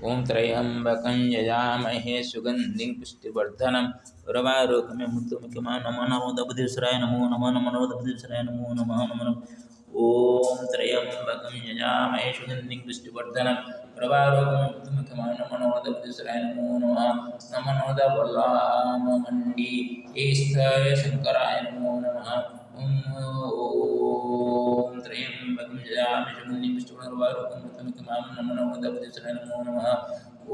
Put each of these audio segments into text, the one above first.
ओम त्र्यंबकं यजामहे सुगंधिं पुष्टिवर्धनम् उर्वारुकमिव मृत्युमुखिमां नमो नमो दपदीश्वराय नमो नमो नमो नमो दपदीश्वराय नमो नमः नमो नमः ओम त्र्यंबकं यजामहे सुगंधिं पुष्टिवर्धनम् उर्वारुकमिव मृत्युमुखिमां नमो नमो दपदीश्वराय नमो नमः नमो नमो दपल्लाममण्डी ईस्थाय शंकराय नमो नमः ओम त्र्यंबकं यजामहे सुगंधिं पुष्टिवर्धनम् उर्वारुकमिव मृत्युमुखिमां नमो नमो दपदीश्वराय नमो नमः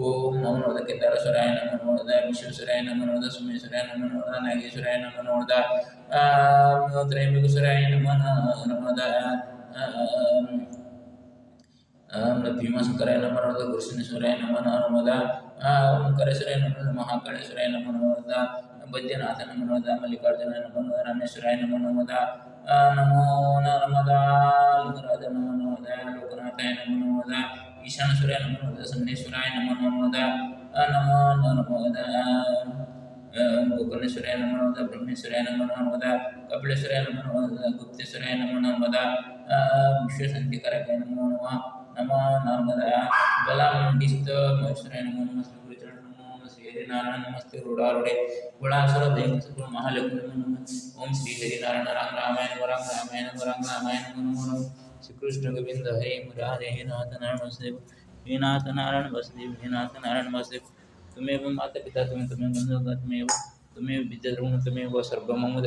ओम नमो नमः केदारेश्वराय नमो नमः विश्वेश्वराय नमो नमः सोमेश्वराय नमो नमः नागेश्वराय नमो नमः त्र्यंबकेश्वराय नमो नमः भीमाशंकराय नमो नमः गुरुशनेश्वराय नमो नमः ओंकारेश्वराय नमो नमः महाकालेश्वराय नमो नमः बैद्यनाथ नमो नमः मल्लिकार्जुनाय नमो नमः रामेश्वराय नमो नमः नमो नर्मदा लिंगराज नमो नमः लोकनाथाय नमो नमः ईशानेश्वराय नमो नमः संडेश्वराय नमो नमः नमो नमः गोकर्णेश्वराय नमो नमः ब्रह्मेश्वराय नमो नमः कपिलेश्वराय नमो नमः गुप्तेश्वराय नमो नमः विश्वशांतिकारकाय नमो नमः नमो नमः बलामंडिस्त महेश्वराय नमो नमः श्रीचरण नमो नमः श्री हरिनारायण नमस्ते रूढ़ारूढ़े गुणासुर भयंकर महालक्ष्मी नमो नमः ओम श्री हरिनारायण राम रामायण वराम रामायण वराम रामायण नमो नमः श्री कृष्ण गोविंद हरे मुरारे हे नाथ नारायण वसुदेव हे नाथ नारायण वसुदेव हे नाथ नारायण वसुदेव तुम्हें माता पिता तुम्हें बंधु तुम्हें विद्या तुम्हें सर्वमंगल